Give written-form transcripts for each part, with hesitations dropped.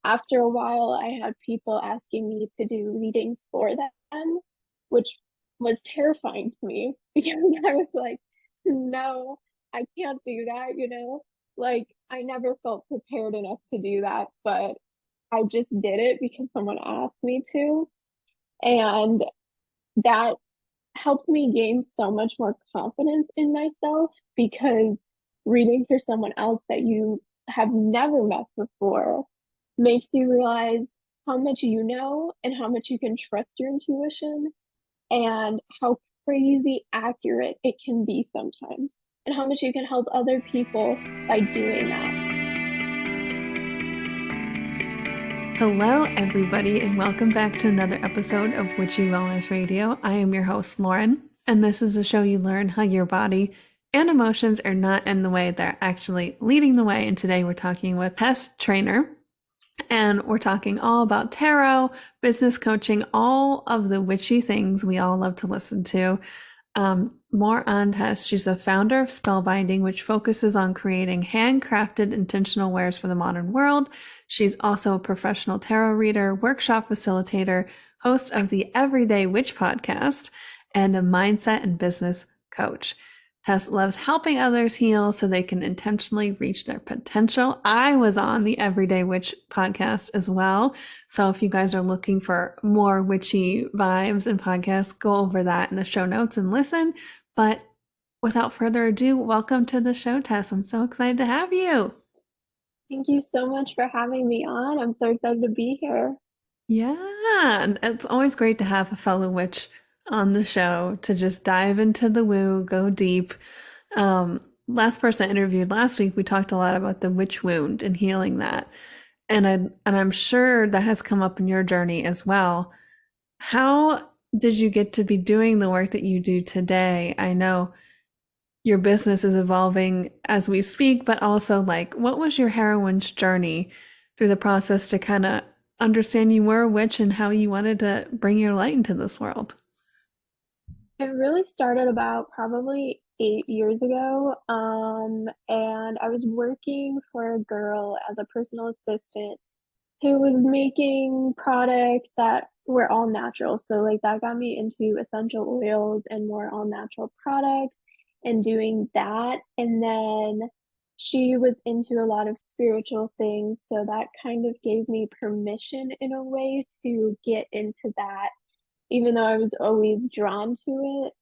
After a while, I had people asking me to do readings for them, which was terrifying to me because I was like, no, I can't do that. Like, I never felt prepared enough to do that, but I just did it because someone asked me to. And that helped me gain so much more confidence in myself because reading for someone else that you have never met before makes you realize how much you know and how much you can trust your intuition and how crazy accurate it can be sometimes and how much you can help other people by doing that. Hello, everybody, and welcome back to another episode of Witchy Wellness Radio. I am your host, Lauren, and this is a show you learn how your body and emotions are not in the way, they're actually leading the way. And today we're talking with Tess, Traynor, and we're talking all about tarot, business coaching, all of the witchy things we all love to listen to. More on Tess. She's the founder of Spellbinding, which focuses on creating handcrafted intentional wares for the modern world. She's also a professional tarot reader, workshop facilitator, host of the Everyday Witch podcast, and a mindset and business coach. Tess loves helping others heal so they can intentionally reach their potential. I was on the Everyday Witch podcast as well. So if you guys are looking for more witchy vibes and podcasts, go over that in the show notes and listen. But without further ado, welcome to the show, Tess. I'm so excited to have you. Thank you so much for having me on. I'm so excited to be here. Yeah, and it's always great to have a fellow witch on the show to just dive into the woo, go deep. Last person I interviewed last week, we talked a lot about the witch wound and healing that. And I'm sure that has come up in your journey as well. How did you get to be doing the work that you do today? I know your business is evolving as we speak, but also like what was your heroine's journey through the process to kind of understand you were a witch and how you wanted to bring your light into this world? It really started about probably 8 years ago. And I was working for a girl as a personal assistant who was making products that were all natural. So like that got me into essential oils and more all natural products and doing that. And then she was into a lot of spiritual things. So that kind of gave me permission in a way to get into that. Even though I was always drawn to it,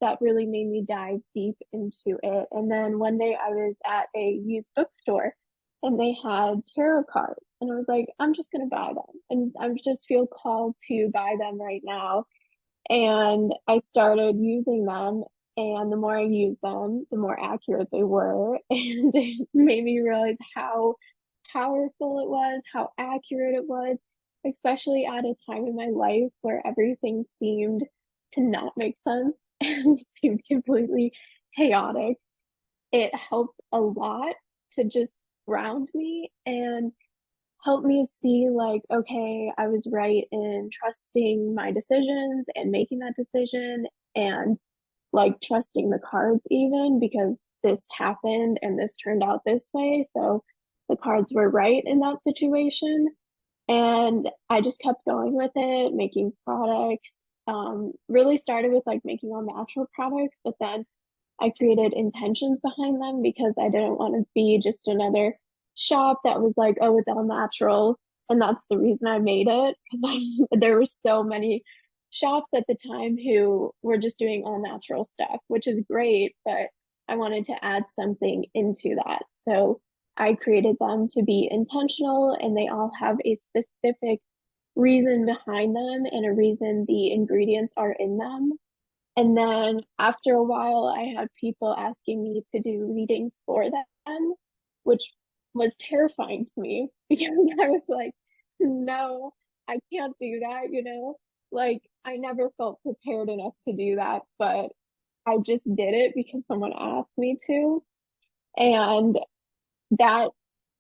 that really made me dive deep into it. And then one day I was at a used bookstore and they had tarot cards. And I was like, I'm just going to buy them. And I just feel called to buy them right now. And I started using them. And the more I used them, the more accurate they were. And it made me realize how powerful it was, how accurate it was, especially at a time in my life where everything seemed to not make sense and seemed completely chaotic. It helped a lot to just ground me and help me see like, okay, I was right in trusting my decisions and making that decision and like trusting the cards even because this happened and this turned out this way. So the cards were right in that situation. And I just kept going with it, making products. Really started with like making all natural products, but then I created intentions behind them because I didn't want to be just another shop that was like, oh, it's all natural. And that's the reason I made it. Because there were so many shops at the time who were just doing all natural stuff, which is great, but I wanted to add something into that. So I created them to be intentional and they all have a specific reason behind them and a reason the ingredients are in them. And then after a while, I had people asking me to do readings for them, which was terrifying to me because I was like, no, I can't do that. Like, I never felt prepared enough to do that, but I just did it because someone asked me to. And that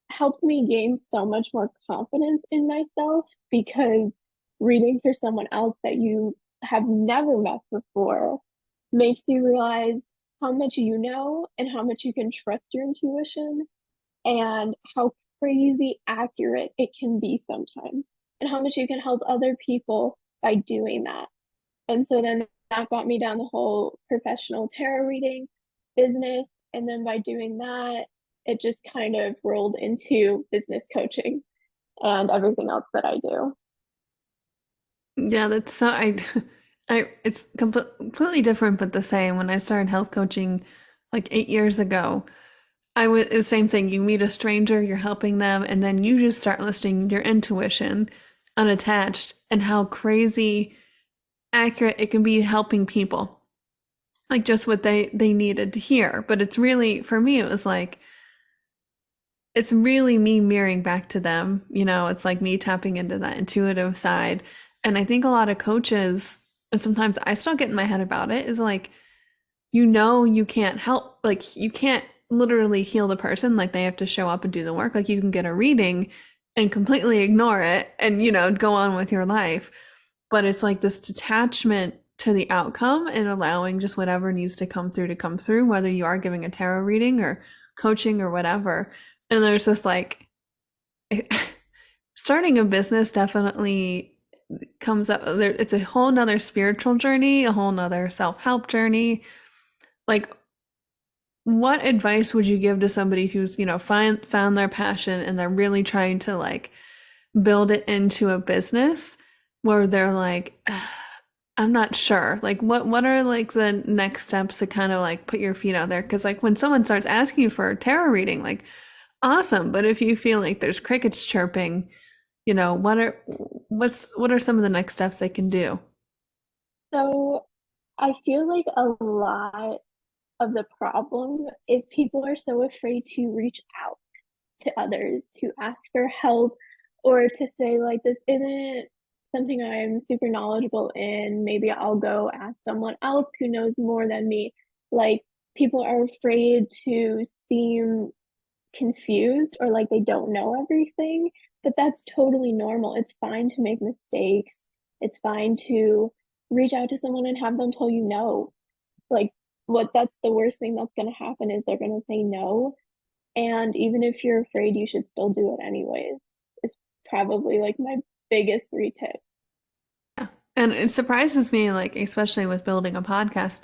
helped me gain so much more confidence in myself because reading for someone else that you have never met before makes you realize how much you know and how much you can trust your intuition and how crazy accurate it can be sometimes, and how much you can help other people by doing that. And so then that got me down the whole professional tarot reading business. And then by doing that, it just kind of rolled into business coaching and everything else that I do. Yeah, that's so it's completely different but the same. When I started health coaching like 8 years ago, I was the same thing. You meet a stranger, you're helping them, and then you just start listening your intuition unattached and how crazy accurate it can be helping people. Like just what they needed to hear. But it's really for me it was like it's really me mirroring back to them. It's like me tapping into that intuitive side. And I think a lot of coaches, and sometimes I still get in my head about it, is like, you can't help, like, you can't literally heal the person. Like, they have to show up and do the work. Like, you can get a reading and completely ignore it and, go on with your life. But it's like this detachment to the outcome and allowing just whatever needs to come through, whether you are giving a tarot reading or coaching or whatever. And there's this like starting a business definitely comes up there. It's a whole nother spiritual journey, a whole nother self-help journey. Like, what advice would you give to somebody who's, found their passion and they're really trying to like build it into a business where they're like, I'm not sure. Like, what are like the next steps to kind of like put your feet out there? Because like when someone starts asking you for a tarot reading, like, awesome. But if you feel like there's crickets chirping, what are some of the next steps they can do? So I feel like a lot of the problem is people are so afraid to reach out to others, to ask for help, or to say, like, this isn't something I'm super knowledgeable in. Maybe I'll go ask someone else who knows more than me. Like, people are afraid to seem confused or like they don't know everything, but that's totally normal. It's fine to make mistakes. It's fine to reach out to someone and have them tell you no. Like, that's the worst thing that's going to happen is they're going to say no. And even if you're afraid, you should still do it anyways. It's probably like my biggest three tips. Yeah. And it surprises me, like, especially with building a podcast,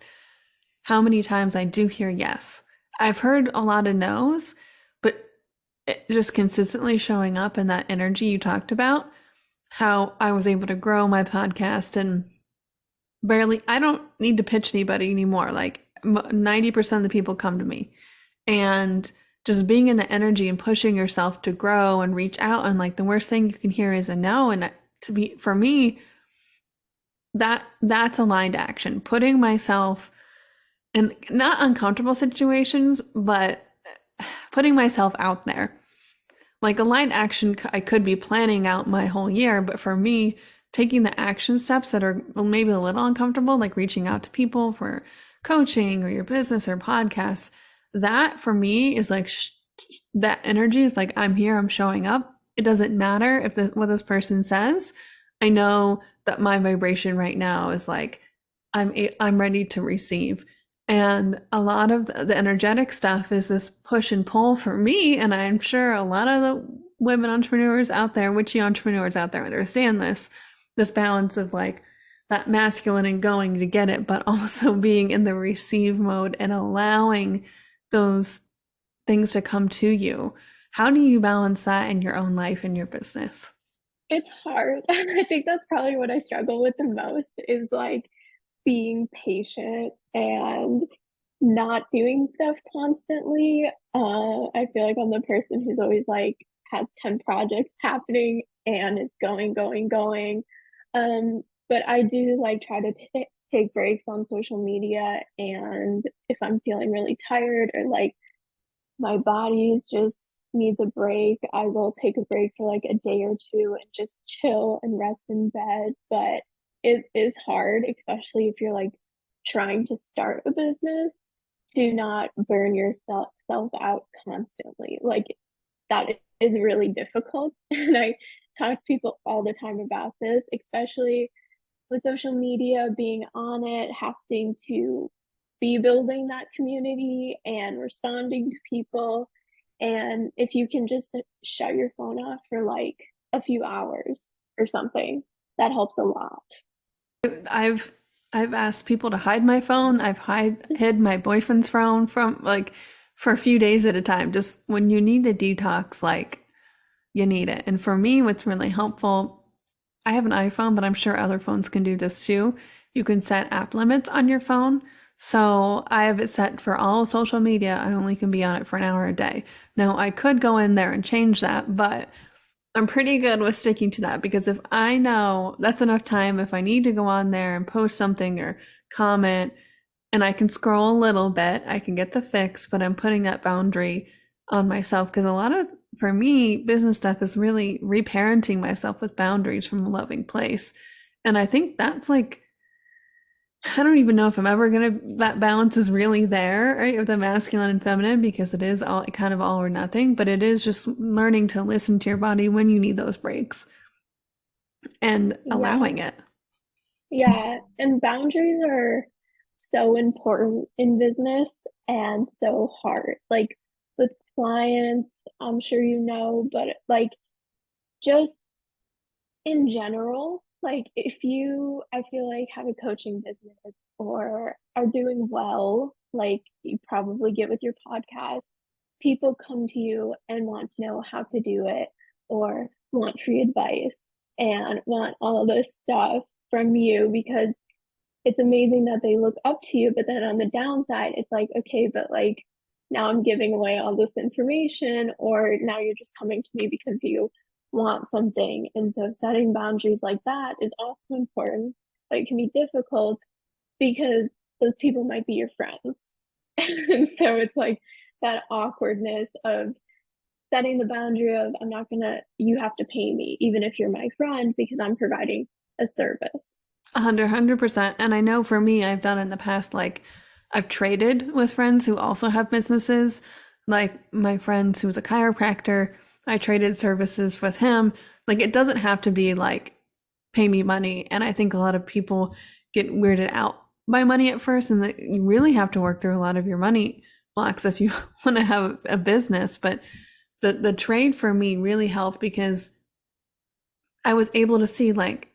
how many times I do hear yes. I've heard a lot of no's, but just consistently showing up and that energy you talked about, how I was able to grow my podcast and I don't need to pitch anybody anymore. Like 90% of the people come to me. And just being in the energy and pushing yourself to grow and reach out. And like the worst thing you can hear is a no. And for me, that's aligned action, putting myself in not uncomfortable situations, but putting myself out there. Like aligned action, I could be planning out my whole year, but for me, taking the action steps that are maybe a little uncomfortable, like reaching out to people for coaching or your business or podcasts, that for me is like that energy is like, I'm here, I'm showing up. It doesn't matter if what this person says. I know that my vibration right now is like, I'm ready to receive. And a lot of the energetic stuff is this push and pull for me. And I'm sure a lot of the women entrepreneurs out there, witchy entrepreneurs out there understand this balance of like that masculine and going to get it, but also being in the receive mode and allowing those things to come to you. How do you balance that in your own life and your business? It's hard. I think that's probably what I struggle with the most is like being patient and not doing stuff constantly. I feel like I'm the person who's always like has 10 projects happening and it's going, going, going. But I do like try to take breaks on social media. And if I'm feeling really tired or like my body's just needs a break, I will take a break for like a day or two and just chill and rest in bed. But it is hard, especially if you're like trying to start a business, to not burn yourself out constantly. Like that is really difficult. And I talk to people all the time about this, especially with social media, being on it, having to be building that community and responding to people. And if you can just shut your phone off for like a few hours or something, that helps a lot. I've I've asked people to hide my phone. I've hid my boyfriend's phone from like for a few days at a time. Just when you need a detox, like you need it. And for me, what's really helpful, I have an iPhone, but I'm sure other phones can do this too. You can set app limits on your phone. So I have it set for all social media. I only can be on it for an hour a day. Now I could go in there and change that, but I'm pretty good with sticking to that because if I know that's enough time, if I need to go on there and post something or comment and I can scroll a little bit, I can get the fix, but I'm putting that boundary on myself because a lot of, for me, business stuff is really reparenting myself with boundaries from a loving place. And I think that's like, I don't even know if I'm ever gonna, that balance is really there, right? With the masculine and feminine, because it is all kind of all or nothing, but it is just learning to listen to your body when you need those breaks and Yeah. allowing it. Yeah. And boundaries are so important in business and so hard. Like with clients, I'm sure you know, but like just in general, like if you, I feel like have a coaching business or are doing well, like you probably get with your podcast, people come to you and want to know how to do it or want free advice and want all this stuff from you because it's amazing that they look up to you. But then on the downside, it's like, okay, but like now I'm giving away all this information, or now you're just coming to me because you want something. And so setting boundaries like that is also important, but it can be difficult because those people might be your friends. And so it's like that awkwardness of setting the boundary of, I'm not gonna, you have to pay me, even if you're my friend, because I'm providing a service. 100%. And I know for me, I've done in the past, like I've traded with friends who also have businesses. Like my friend who's a chiropractor, I traded services with him. Like it doesn't have to be like pay me money. And I think a lot of people get weirded out by money at first, and that you really have to work through a lot of your money blocks if you want to have a business. But the trade for me really helped because I was able to see like,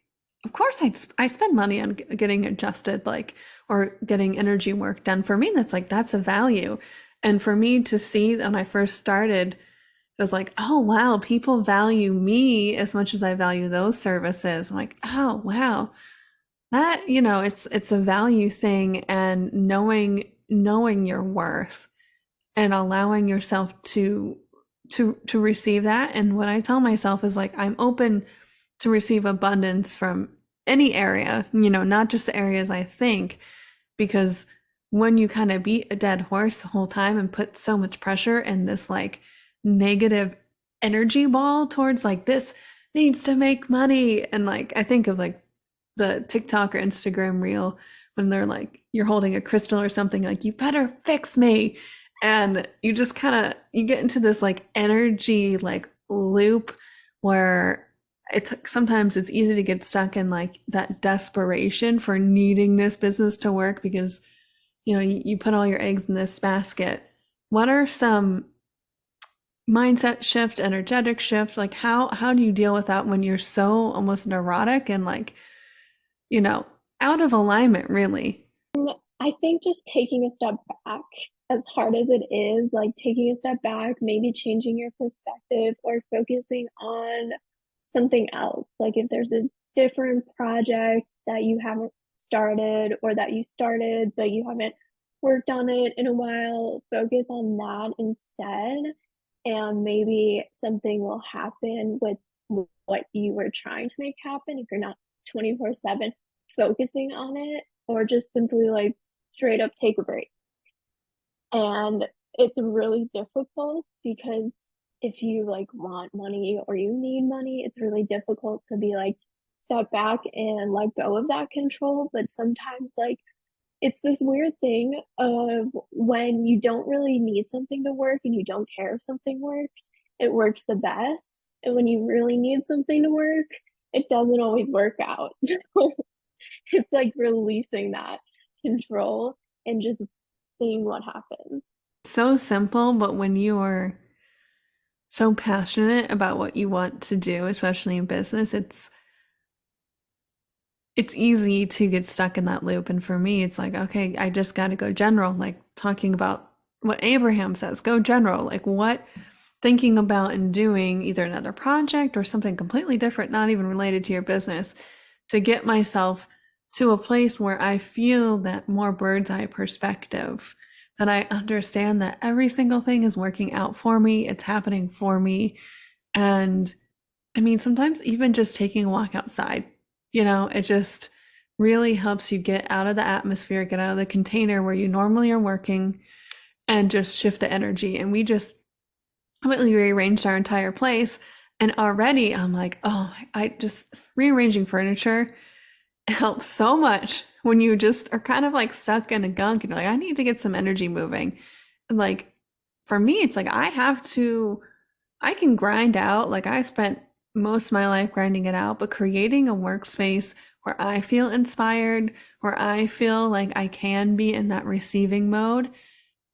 of course I spend money on getting adjusted, like, or getting energy work done. For me, that's like, that's a value. And for me to see when I first started, it was like, oh wow, people value me as much as I value those services. I'm like, oh wow, that, it's a value thing, and knowing your worth and allowing yourself to receive that. And what I tell myself is like, I'm open to receive abundance from any area, not just the areas I think, because when you kind of beat a dead horse the whole time and put so much pressure and this like negative energy ball towards like this needs to make money, and like I think of like the TikTok or Instagram reel when they're like you're holding a crystal or something, like you better fix me, and you just kind of you get into this like energy like loop where sometimes it's easy to get stuck in like that desperation for needing this business to work because you put all your eggs in this basket. What are some mindset shift, energetic shift, like how do you deal with that when you're so almost neurotic and like you know out of alignment really? I think just taking a step back, as hard as it is, like taking a step back, maybe changing your perspective or focusing on something else. Like if there's a different project that you haven't started or that you started but you haven't worked on it in a while, focus on that instead. And maybe something will happen with what you were trying to make happen if you're not 24/7 focusing on it, or just simply like straight up take a break. And it's really difficult because if you like want money or you need money, it's really difficult to be like step back and let go of that control. But sometimes like it's this weird thing of when you don't really need something to work and you don't care if something works, it works the best. And when you really need something to work, it doesn't always work out. It's like releasing that control and just seeing what happens. So simple, but when you're so passionate about what you want to do, especially in business, it's easy to get stuck in that loop. And for me, it's like, okay, I just got to go general, like talking about what Abraham says, go general, like what thinking about and doing either another project or something completely different, not even related to your business, to get myself to a place where I feel that more bird's eye perspective, that I understand that every single thing is working out for me, it's happening for me. And I mean, sometimes even just taking a walk outside, it just really helps you get out of the atmosphere, get out of the container where you normally are working, and just shift the energy. And we just completely rearranged our entire place. And already I'm like, oh, I just rearranging furniture helps so much when you just are kind of like stuck in a gunk and you're like, I need to get some energy moving. And like for me, it's like I can grind out. Like I spent most of my life grinding it out, but creating a workspace where I feel inspired, where I feel like I can be in that receiving mode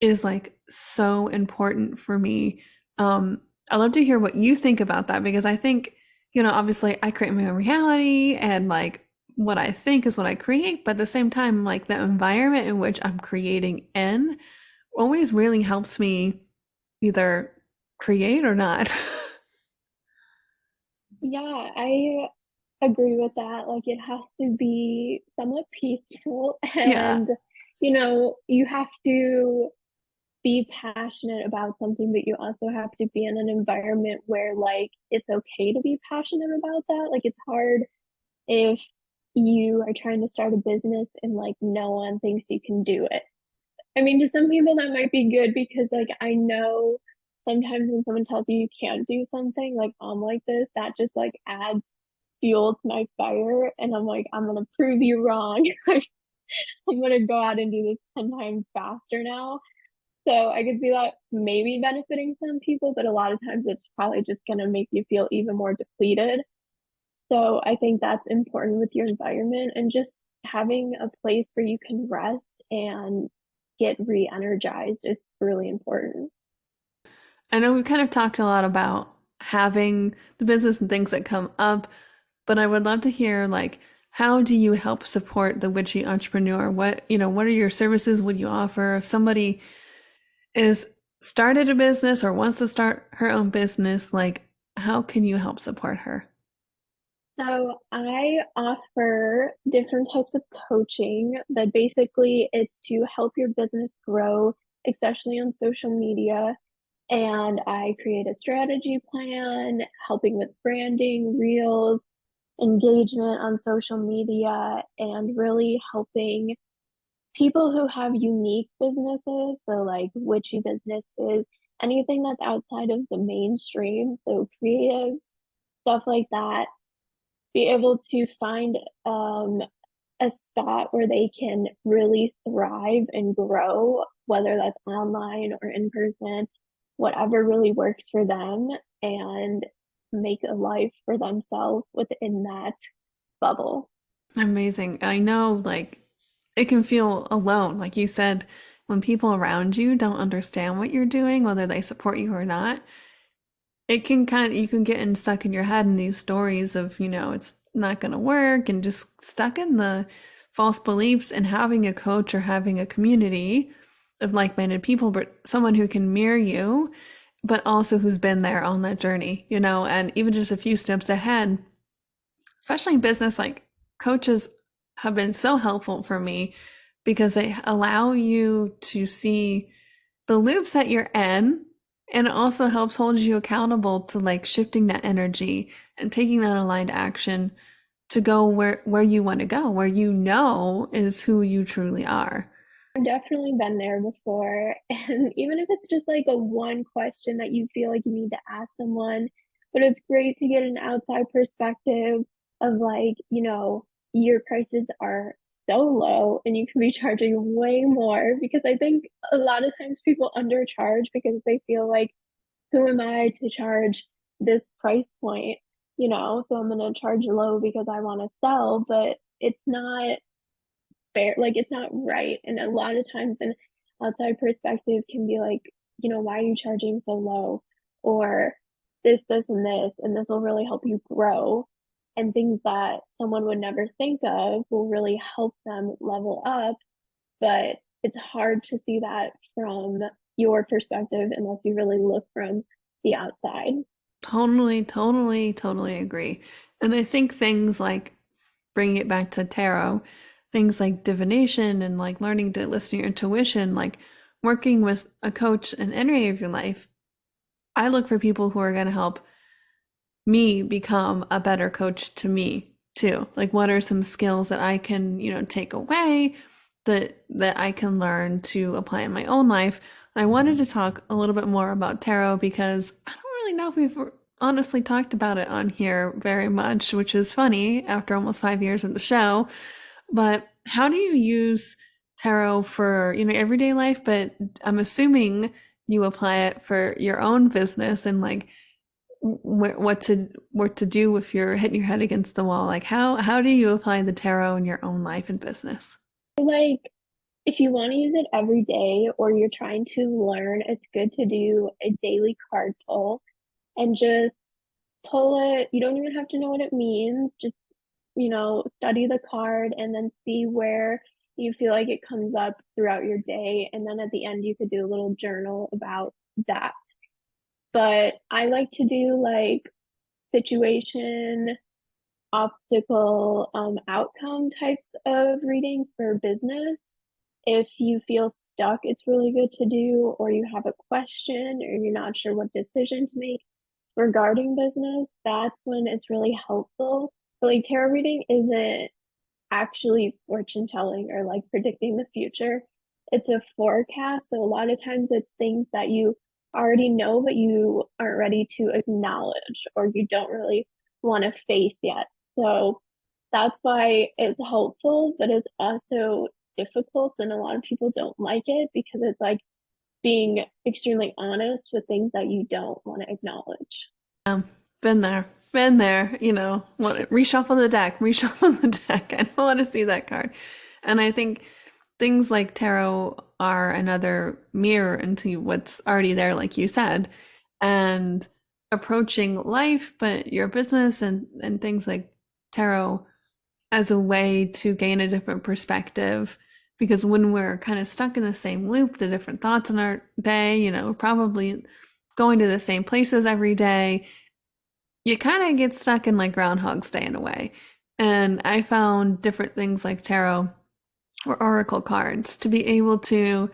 is like so important for me. I'd love to hear what you think about that because I think, obviously I create my own reality and like what I think is what I create, but at the same time, like the environment in which I'm creating in always really helps me either create or not. Yeah, I agree with that. Like it has to be somewhat peaceful Yeah. and you have to be passionate about something, but you also have to be in an environment where like it's okay to be passionate about that. Like it's hard if you are trying to start a business and like no one thinks you can do it. I mean, to some people that might be good because like I know sometimes when someone tells you you can't do something like like this, that just like adds fuel to my fire and I'm like, I'm gonna prove you wrong. I'm gonna go out and do this 10 times faster now. So I could see that maybe benefiting some people, but a lot of times it's probably just gonna make you feel even more depleted. So I think that's important with your environment and just having a place where you can rest and get re-energized is really important. I know we kind of talked a lot about having the business and things that come up, but I would love to hear like how do you help support the witchy entrepreneur? What are your services would you offer if somebody is started a business or wants to start her own business, like how can you help support her? So I offer different types of coaching that basically it's to help your business grow, especially on social media. And I create a strategy plan, helping with branding, reels, engagement on social media, and really helping people who have unique businesses, so like witchy businesses, anything that's outside of the mainstream, so creatives, stuff like that, be able to find a spot where they can really thrive and grow, whether that's online or in person, whatever really works for them, and make a life for themselves within that bubble. Amazing. I know like it can feel alone. Like you said, when people around you don't understand what you're doing, whether they support you or not, it can you can get stuck in your head in these stories of, it's not going to work and just stuck in the false beliefs and having a coach or having a community of like-minded people, but someone who can mirror you, but also who's been there on that journey, and even just a few steps ahead, especially in business, like coaches have been so helpful for me because they allow you to see the loops that you're in and it also helps hold you accountable to like shifting that energy and taking that aligned action to go where you want to go, where is who you truly are. I've definitely been there before. And even if it's just like a one question that you feel like you need to ask someone, but it's great to get an outside perspective of like, your prices are so low and you can be charging way more because I think a lot of times people undercharge because they feel like, who am I to charge this price point? So I'm going to charge low because I want to sell, but it's not fair, like it's not right. And a lot of times an outside perspective can be like, why are you charging so low? or and this will really help you grow. And things that someone would never think of will really help them level up. But it's hard to see that from your perspective unless you really look from the outside. Totally, totally, totally agree. And I think things like bringing it back to tarot, things like divination and like learning to listen to your intuition, like working with a coach in any area of your life, I look for people who are going to help me become a better coach to me too. Like what are some skills that I can, take away that I can learn to apply in my own life. I wanted to talk a little bit more about tarot because I don't really know if we've honestly talked about it on here very much, which is funny after almost 5 years of the show. But how do you use tarot for, everyday life? But I'm assuming you apply it for your own business and like what to do if you're hitting your head against the wall. Like how do you apply the tarot in your own life and business? Like, if you want to use it every day or you're trying to learn, it's good to do a daily card pull and just pull it. You don't even have to know what it means. Just, study the card and then see where you feel like it comes up throughout your day. And then at the end, you could do a little journal about that. But I like to do like situation, obstacle, outcome types of readings for business. If you feel stuck, it's really good to do, or you have a question, or you're not sure what decision to make regarding business, that's when it's really helpful. But like tarot reading isn't actually fortune telling or like predicting the future. It's a forecast. So a lot of times it's things that you already know, but you aren't ready to acknowledge or you don't really want to face yet. So that's why it's helpful, but it's also difficult. And a lot of people don't like it because it's like being extremely honest with things that you don't want to acknowledge. Um, been there, reshuffle the deck, reshuffle the deck. I don't want to see that card. And I think things like tarot are another mirror into what's already there, like you said, and approaching life, but your business and things like tarot as a way to gain a different perspective. Because when we're kind of stuck in the same loop, the different thoughts in our day, probably going to the same places every day, you kind of get stuck in like Groundhog's Day in a way. And I found different things like tarot or oracle cards to be able to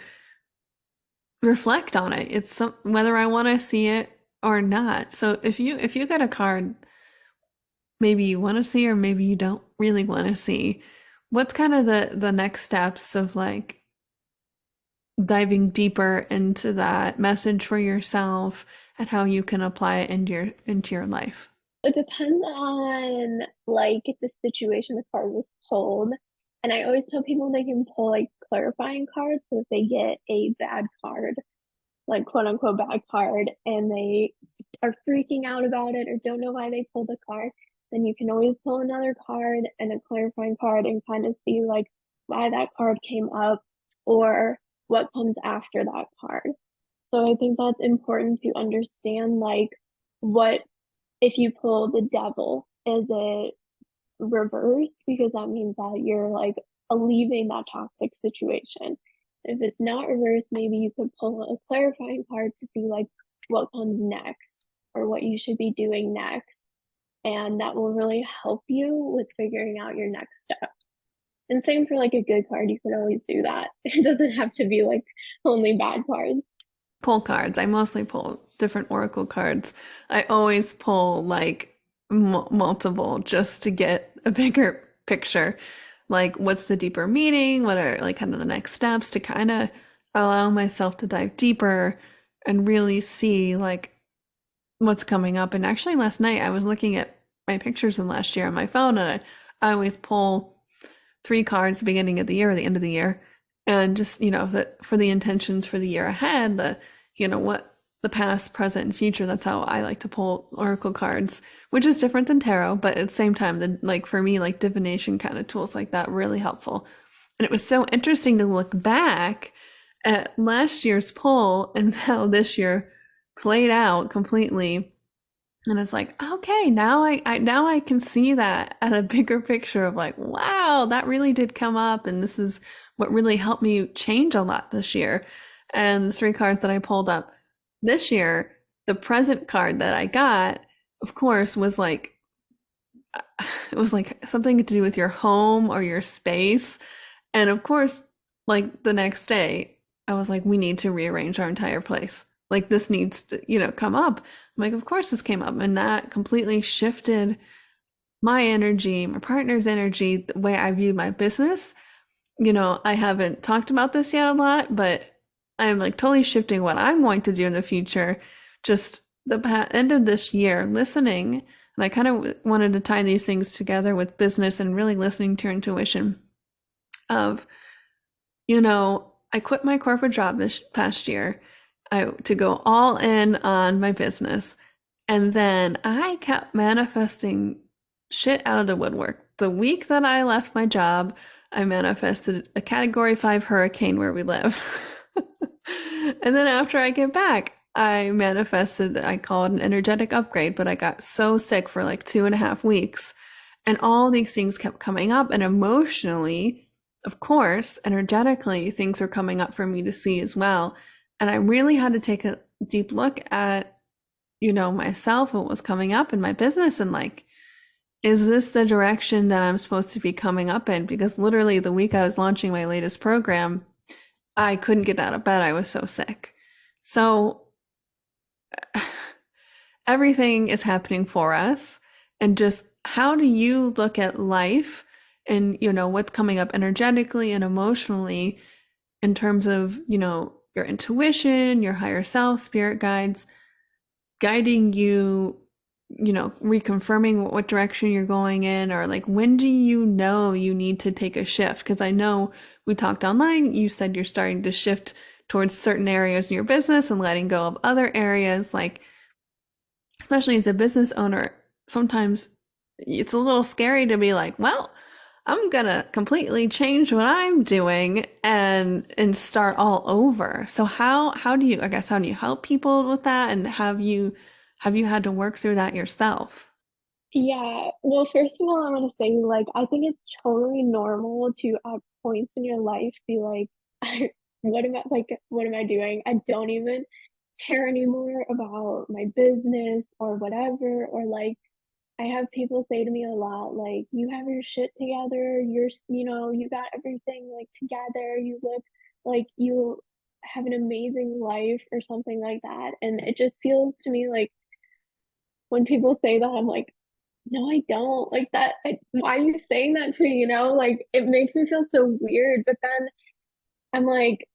reflect on it. It's whether I want to see it or not. So if you get a card maybe you want to see or maybe you don't really want to see, what's kind of the next steps of like diving deeper into that message for yourself and how you can apply it into your life? It depends on like the situation the card was pulled. And I always tell people they can pull like clarifying cards. So if they get a bad card, like quote unquote bad card, and they are freaking out about it or don't know why they pulled the card, then you can always pull another card and a clarifying card and kind of see like why that card came up or what comes after that card. So I think that's important to understand like what if you pull the devil, is it reversed? Because that means that you're like leaving that toxic situation. If it's not reversed, maybe you could pull a clarifying card to see like what comes next or what you should be doing next. And that will really help you with figuring out your next steps. And same for like a good card, you can always do that. It doesn't have to be like only bad cards. Pull cards. I mostly pull different oracle cards. I always pull like multiple just to get a bigger picture. Like, what's the deeper meaning? What are like kind of the next steps to kind of allow myself to dive deeper and really see like what's coming up. And actually, last night I was looking at my pictures from last year on my phone, and I always pull 3 cards the beginning of the year or the end of the year, and just that for the intentions for the year ahead, what the past, present, and future. That's how I like to pull oracle cards, which is different than tarot, but at the same time, like for me, like divination kind of tools like that really helpful. And it was so interesting to look back at last year's pull and how this year played out completely. And it's like, okay, now I can see that at a bigger picture of like, wow, that really did come up, and this is what really helped me change a lot this year. And the three cards that I pulled up this year, the present card that I got, of course, was like it was like something to do with your home or your space. And of course, like the next day, I was like, we need to rearrange our entire place. Like this needs to, come up. I'm like, of course this came up. And that completely shifted my energy, my partner's energy, the way I view my business. I haven't talked about this yet a lot, but I'm like totally shifting what I'm going to do in the future. Just the end of this year, listening. And I kind of wanted to tie these things together with business and really listening to your intuition of, I quit my corporate job this past year to go all in on my business. And then I kept manifesting shit out of the woodwork. The week that I left my job, I manifested a Category 5 hurricane where we live. And then after I get back, I manifested, I call it an energetic upgrade, but I got so sick for like 2.5 weeks. And all these things kept coming up. And emotionally, of course, energetically, things were coming up for me to see as well. And I really had to take a deep look at, myself, what was coming up in my business, and like, is this the direction that I'm supposed to be coming up in? Because literally the week I was launching my latest program, I couldn't get out of bed. I was so sick. So everything is happening for us. And just how do you look at life and, what's coming up energetically and emotionally in terms of, your intuition, your higher self, spirit guides, guiding you, reconfirming what direction you're going in, or like, when do you need to take a shift? Because I know we talked online, you said you're starting to shift towards certain areas in your business and letting go of other areas. Like, especially as a business owner, sometimes it's a little scary to be like, well, I'm gonna completely change what I'm doing and start all over. So how do you, I guess, how do you help people with that? And have you had to work through that yourself? Yeah, well, first of all, I want to say, like, I think it's totally normal to, at points in your life, be like, what am I doing? I don't even care anymore about my business or whatever. Or like, I have people say to me a lot, like, you have your shit together, you got everything like together, you look like you have an amazing life or something like that. And it just feels to me like when people say that, I'm like, no, I don't like that. Why are you saying that to me? Like it makes me feel so weird. But then I'm like,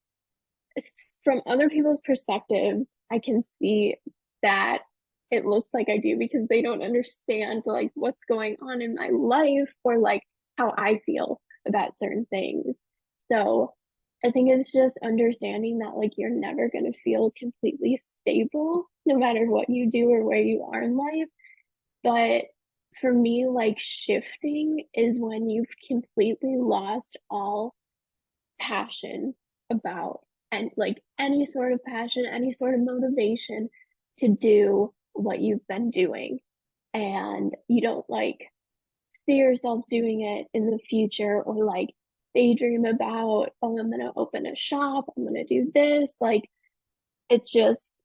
from other people's perspectives, I can see that it looks like I do because they don't understand like what's going on in my life or like how I feel about certain things. So I think it's just understanding that like you're never going to feel completely stable no matter what you do or where you are in life. But for me, like shifting is when you've completely lost all passion about and like any sort of passion, any sort of motivation to do what you've been doing. And you don't like see yourself doing it in the future or like daydream about, oh, I'm going to open a shop, I'm going to do this. Like it's just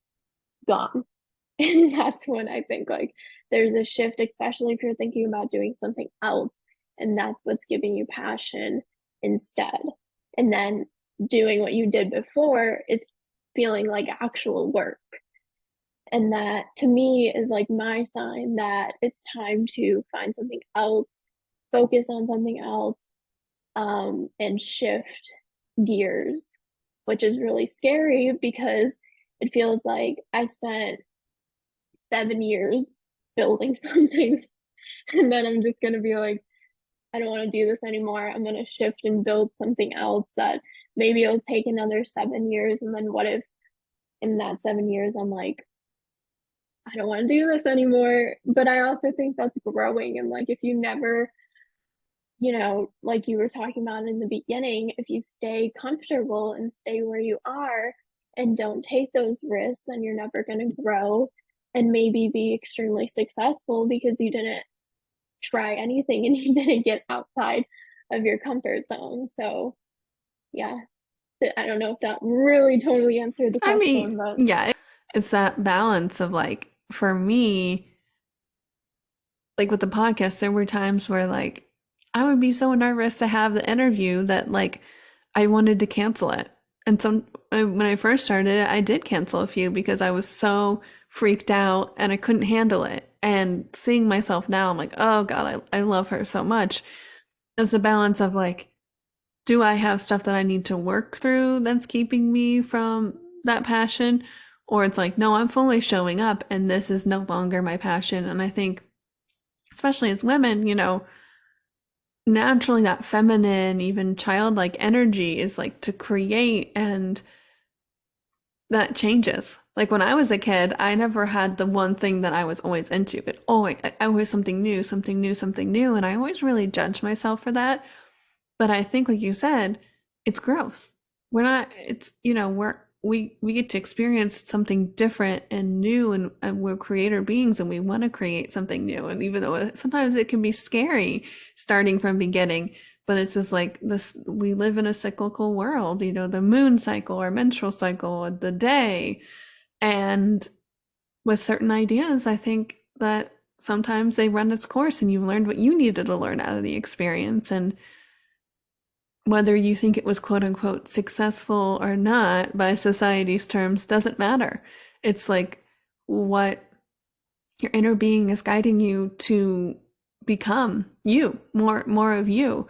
gone. And that's when I think like there's a shift, especially if you're thinking about doing something else. And that's what's giving you passion instead. And then doing what you did before is feeling like actual work. And that to me is like my sign that it's time to find something else, focus on something else, and shift gears, which is really scary because it feels like I spent 7 years building something and then I'm just going to be like, I don't want to do this anymore. I'm going to shift and build something else that maybe it'll take another 7 years. And then what if in that 7 years I'm like, I don't want to do this anymore. But I also think that's growing. And like if you never, like you were talking about in the beginning, if you stay comfortable and stay where you are and don't take those risks, then you're never going to grow and maybe be extremely successful because you didn't try anything and you didn't get outside of your comfort zone. So, yeah, I don't know if that really totally answered the I mean, question, but yeah, it's that balance of like, for me, like with the podcast, there were times where like I would be so nervous to have the interview that like I wanted to cancel it. And so when I first started it, I did cancel a few because I was so freaked out and I couldn't handle it. And seeing myself now, I'm like, oh God, I love her so much. It's a balance of like, do I have stuff that I need to work through that's keeping me from that passion? Or it's like, no, I'm fully showing up and this is no longer my passion. And I think, especially as women, naturally that feminine, even childlike energy is like to create, and that changes. Like when I was a kid, I never had the one thing that I was always into. It always something new, something new, something new. And I always really judged myself for that. But I think, like you said, it's growth. We're not, it's, we get to experience something different and new, and we're creator beings and we want to create something new. And even though sometimes it can be scary starting from beginning, but it's just like this, we live in a cyclical world, the moon cycle or menstrual cycle, the day. And with certain ideas, I think that sometimes they run its course and you've learned what you needed to learn out of the experience. And whether you think it was quote unquote successful or not by society's terms doesn't matter. It's like what your inner being is guiding you to become you, more of you.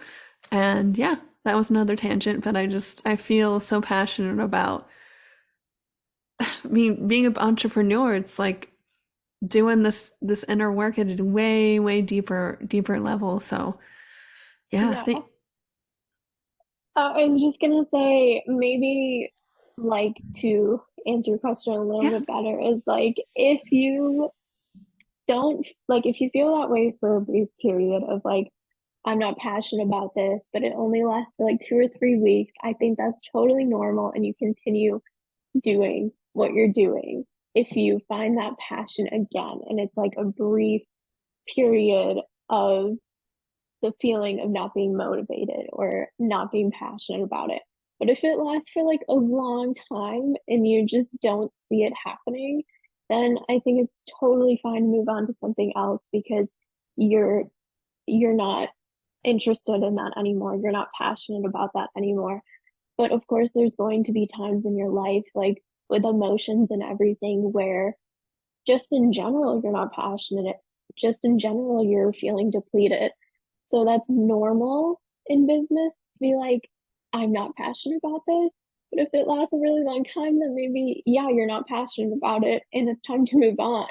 And yeah, that was another tangent, but I feel so passionate about being an entrepreneur. It's like doing this inner work at a way deeper level. So yeah, yeah. I was just gonna say, maybe like to answer your question a little yeah. bit better is like if you don't like if you feel that way for a brief period of like I'm not passionate about this, but it only lasts for like 2 or 3 weeks, I think that's totally normal and you continue doing what you're doing. If you find that passion again and it's like a brief period of the feeling of not being motivated or not being passionate about it. But if it lasts for like a long time and you just don't see it happening, then I think it's totally fine to move on to something else because you're you're not interested in that anymore. You're not passionate about that anymore. But of course, there's going to be times in your life, like with emotions and everything, where just in general, you're not passionate. Just in general, you're feeling depleted. So that's normal in business to be like, I'm not passionate about this. But if it lasts a really long time, then maybe, yeah, you're not passionate about it and it's time to move on.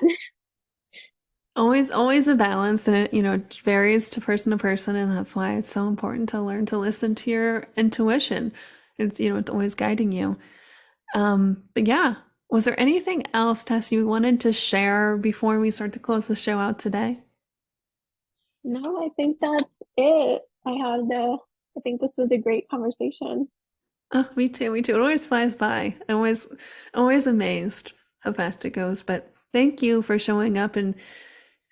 Always a balance, and it varies to person, and that's why it's so important to learn to listen to your intuition. It's always guiding you. But yeah, was there anything else, Tess, you wanted to share before we start to close the show out today? No, I think that's it. I think this was a great conversation. Oh, me too, me too. It always flies by. I'm always amazed how fast it goes. But thank you for showing up and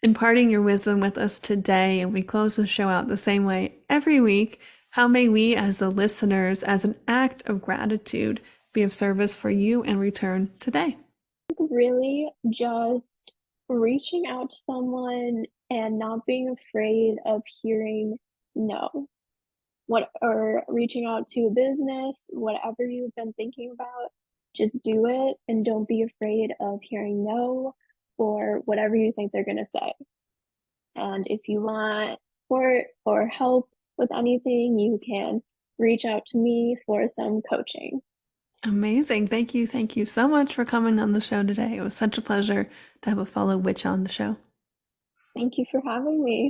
imparting your wisdom with us today. And we close the show out the same way every week. How may we, as the listeners, as an act of gratitude, be of service for you in return today? Really just reaching out to someone and not being afraid of hearing no. What or reaching out to a business, whatever you've been thinking about, just do it and don't be afraid of hearing no or whatever you think they're gonna say. And if you want support or help with anything, you can reach out to me for some coaching. Amazing. Thank you. Thank you so much for coming on the show today. It was such a pleasure to have a fellow witch on the show. Thank you for having me.